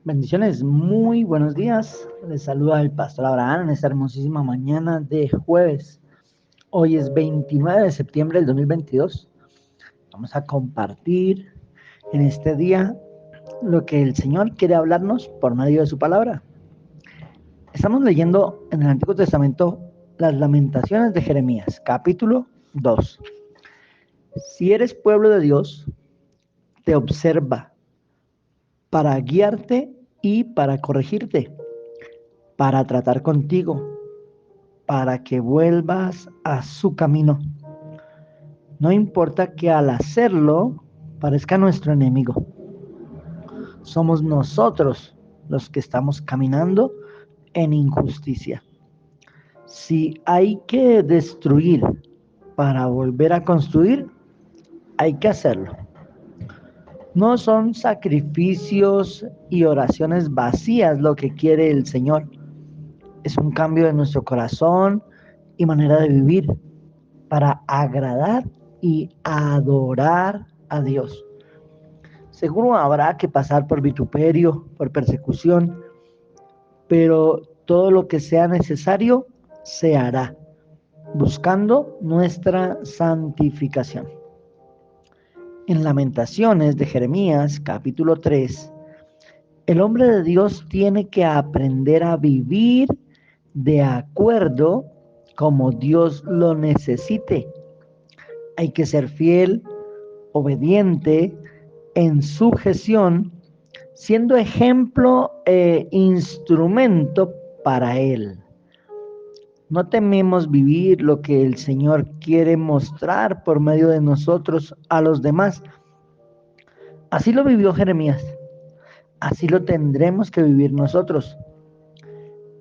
Bendiciones, muy buenos días. Les saluda el pastor Abraham en esta hermosísima mañana de jueves. Hoy es 29 de septiembre del 2022. Vamos a compartir en este día lo que el Señor quiere hablarnos por medio de su palabra. Estamos leyendo en el Antiguo Testamento las Lamentaciones de Jeremías, capítulo 2. Si eres pueblo de Dios, te observa para guiarte y para corregirte, para tratar contigo, para que vuelvas a su camino. No importa que al hacerlo parezca nuestro enemigo. Somos nosotros los que estamos caminando en injusticia. Si hay que destruir para volver a construir, hay que hacerlo. No son sacrificios y oraciones vacías lo que quiere el Señor. Es un cambio de nuestro corazón y manera de vivir para agradar y adorar a Dios. Seguro habrá que pasar por vituperio, por persecución, pero todo lo que sea necesario se hará, buscando nuestra santificación. En Lamentaciones de Jeremías, capítulo 3, el hombre de Dios tiene que aprender a vivir de acuerdo como Dios lo necesite. Hay que ser fiel, obediente, en sujeción, siendo ejemplo e instrumento para Él. No tememos vivir lo que el Señor quiere mostrar por medio de nosotros a los demás. Así lo vivió Jeremías. Así lo tendremos que vivir nosotros.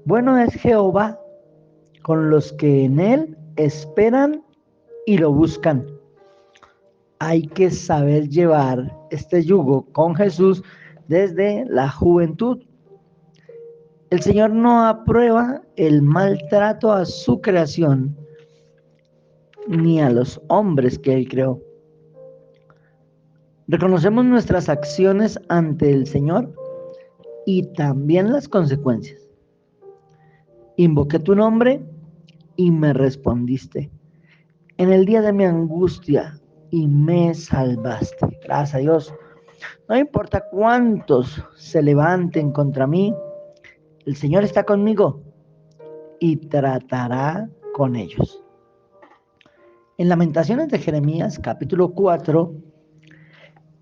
Bueno es Jehová con los que en Él esperan y lo buscan. Hay que saber llevar este yugo con Jesús desde la juventud. El Señor no aprueba el maltrato a su creación ni a los hombres que Él creó. Reconocemos nuestras acciones ante el Señor y también las consecuencias. Invoqué tu nombre y me respondiste. En el día de mi angustia y me salvaste. Gracias a Dios. No importa cuántos se levanten contra mí, el Señor está conmigo y tratará con ellos. En Lamentaciones de Jeremías, capítulo 4,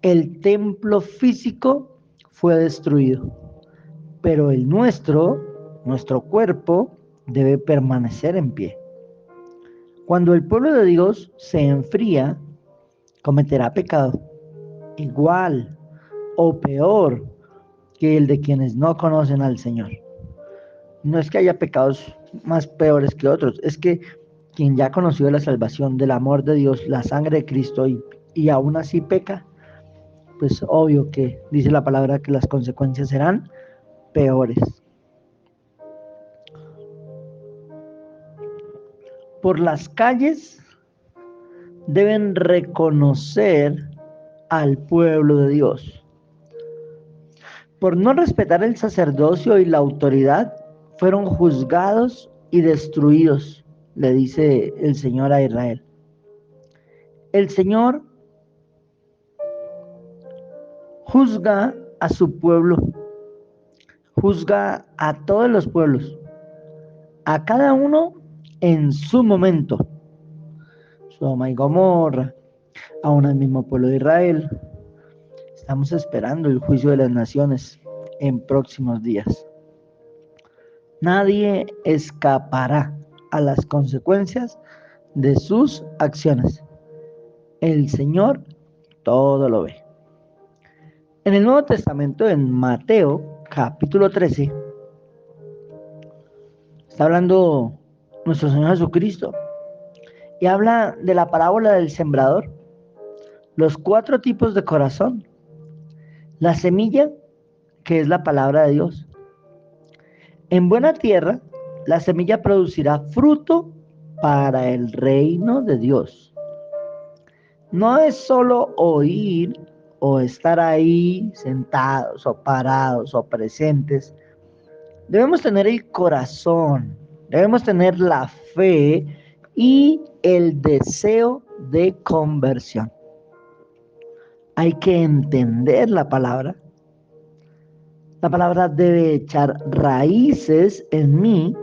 el templo físico fue destruido, pero el nuestro cuerpo, debe permanecer en pie. Cuando el pueblo de Dios se enfría, cometerá pecado, igual o peor que el de quienes no conocen al Señor. No es que haya pecados más peores que otros, es que quien ya conoció la salvación, del amor de Dios, la sangre de Cristo y aún así peca, pues obvio que dice la palabra que las consecuencias serán peores. Por las calles deben reconocer al pueblo de Dios. Por no respetar el sacerdocio y la autoridad, fueron juzgados y destruidos, le dice el Señor a Israel. El Señor juzga a su pueblo, juzga a todos los pueblos, a cada uno en su momento. Sodoma y Gomorra, aún al mismo pueblo de Israel. Estamos esperando el juicio de las naciones en próximos días. Nadie escapará a las consecuencias de sus acciones. El Señor todo lo ve. En el Nuevo Testamento, en Mateo, capítulo 13, está hablando nuestro Señor Jesucristo y habla de la parábola del sembrador, los 4 tipos de corazón, la semilla, que es la palabra de Dios. En buena tierra la semilla producirá fruto para el reino de Dios. No es solo oír o estar ahí sentados o parados o presentes. Debemos tener el corazón, debemos tener la fe y el deseo de conversión. Hay que entender la palabra. La palabra debe echar raíces en mí.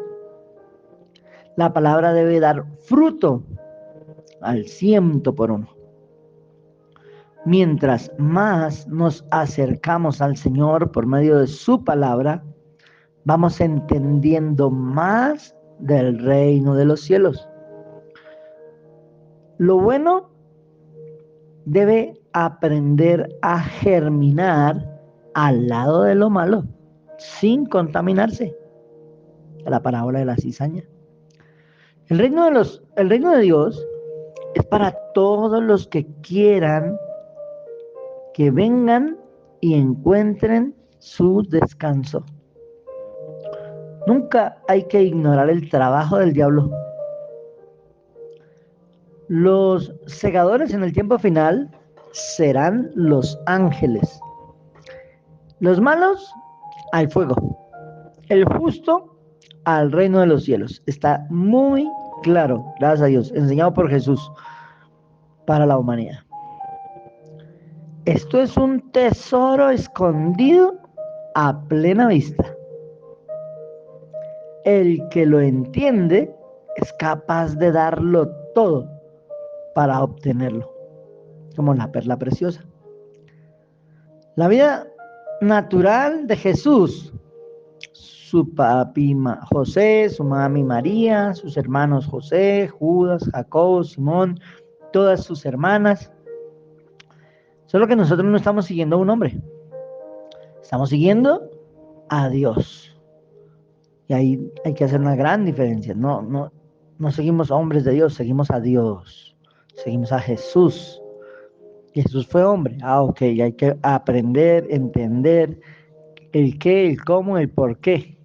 La palabra debe dar fruto al 100%. Mientras más nos acercamos al Señor por medio de su palabra, vamos entendiendo más del reino de los cielos. Lo bueno debe aprender a germinar al lado de lo malo, sin contaminarse. La parábola de la cizaña. El reino de Dios es para todos los que quieran que vengan y encuentren su descanso. Nunca hay que ignorar el trabajo del diablo. Los segadores en el tiempo final serán los ángeles. Los malos al fuego. El justo al reino de los cielos. Está muy claro, gracias a Dios, enseñado por Jesús para la humanidad. Esto es un tesoro escondido a plena vista. El que lo entiende es capaz de darlo todo para obtenerlo, como la perla preciosa. La vida natural de Jesús, su papi José, su mami María, sus hermanos José, Judas, Jacobo, Simón, todas sus hermanas. Solo que nosotros no estamos siguiendo a un hombre, estamos siguiendo a Dios. Y ahí hay que hacer una gran diferencia. No seguimos a hombres de Dios, seguimos a Dios, seguimos a Jesús. Y Jesús fue hombre. Ok, hay que aprender, entender el qué, el cómo, el por qué.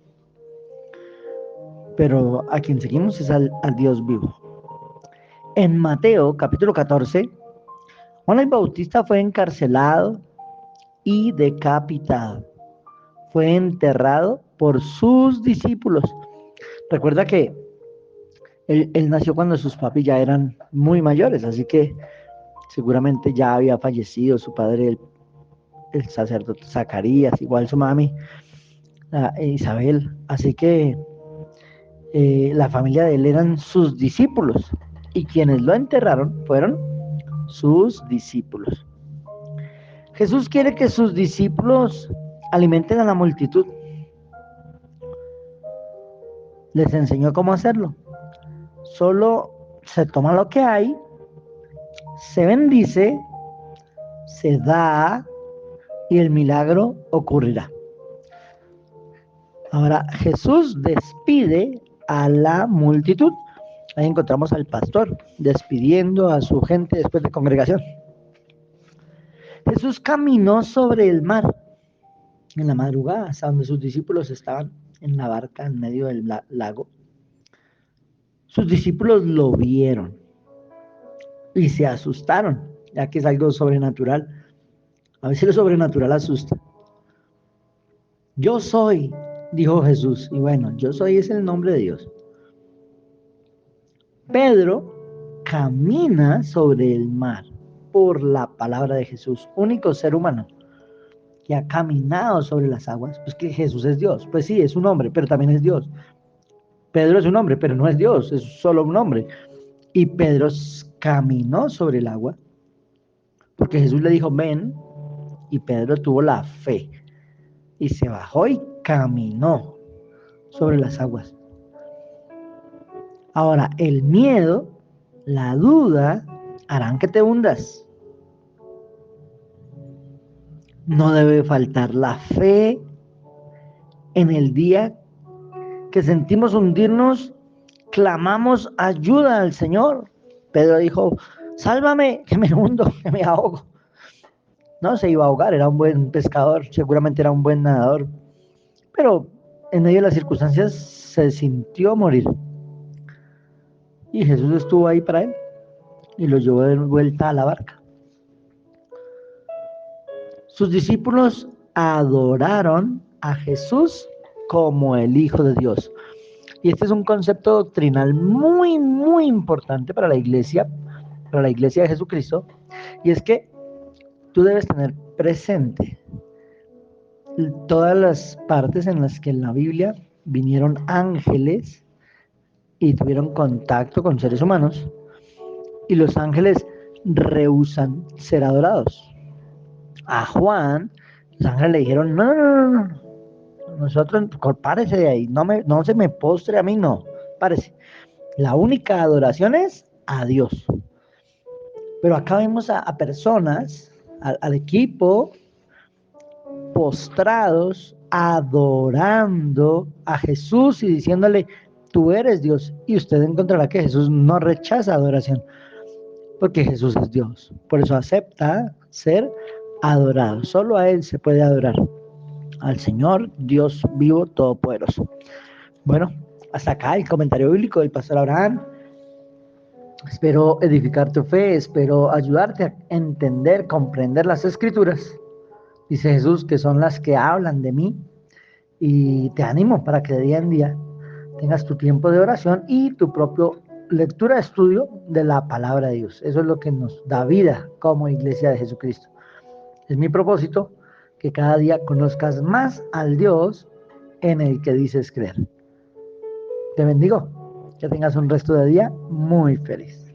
Pero a quien seguimos es al Dios vivo. En Mateo capítulo 14, Juan el Bautista fue encarcelado y decapitado. Fue enterrado por sus discípulos. Recuerda que él nació cuando sus papis ya eran muy mayores, así que seguramente ya había fallecido su padre, el sacerdote Zacarías, igual su mami, Isabel. Así que la familia de él eran sus discípulos y quienes lo enterraron fueron sus discípulos. Jesús quiere que sus discípulos alimenten a la multitud. Les enseñó cómo hacerlo. Solo se toma lo que hay, se bendice, se da y el milagro ocurrirá. Ahora Jesús despide a la multitud. Ahí encontramos al pastor despidiendo a su gente después de congregación. Jesús caminó sobre el mar en la madrugada, hasta donde sus discípulos estaban en la barca en medio del lago. Sus discípulos lo vieron y se asustaron, ya que es algo sobrenatural. A veces lo sobrenatural asusta. Yo soy, dijo Jesús, y bueno, yo soy es el nombre de Dios. Pedro camina sobre el mar por la palabra de Jesús, único ser humano que ha caminado sobre las aguas. Pues que Jesús es Dios, pues sí, es un hombre, pero también es Dios. Pedro es un hombre, pero no es Dios, es solo un hombre. Y Pedro caminó sobre el agua, porque Jesús le dijo, ven, y Pedro tuvo la fe, y se bajó y caminó sobre las aguas. Ahora, el miedo, la duda, harán que te hundas. No debe faltar la fe en el día que sentimos hundirnos, clamamos ayuda al Señor. Pedro dijo, sálvame, que me hundo, que me ahogo. No se iba a ahogar, era un buen pescador, seguramente era un buen nadador. Pero en medio de las circunstancias se sintió morir. Y Jesús estuvo ahí para él y lo llevó de vuelta a la barca. Sus discípulos adoraron a Jesús como el Hijo de Dios. Y este es un concepto doctrinal muy, muy importante para la iglesia de Jesucristo. Y es que tú debes tener presente todas las partes en las que en la Biblia vinieron ángeles y tuvieron contacto con seres humanos. Y los ángeles rehúsan ser adorados. A Juan, los ángeles le dijeron, no, no, no, no, no. Nosotros, párese de ahí, no se me postre a mí, no, párese. La única adoración es a Dios. Pero acá vemos a personas, al equipo, postrados, adorando a Jesús y diciéndole, tú eres Dios. Y usted encontrará que Jesús no rechaza adoración, porque Jesús es Dios. Por eso acepta ser adorado. Solo a Él se puede adorar. Al Señor, Dios vivo, todopoderoso. Bueno, hasta acá el comentario bíblico del pastor Abraham. Espero edificar tu fe, espero ayudarte a entender, comprender las escrituras. Dice Jesús que son las que hablan de mí, y te animo para que de día en día tengas tu tiempo de oración y tu propio lectura, estudio de la palabra de Dios. Eso es lo que nos da vida como iglesia de Jesucristo. Es mi propósito que cada día conozcas más al Dios en el que dices creer. Te bendigo, que tengas un resto de día muy feliz.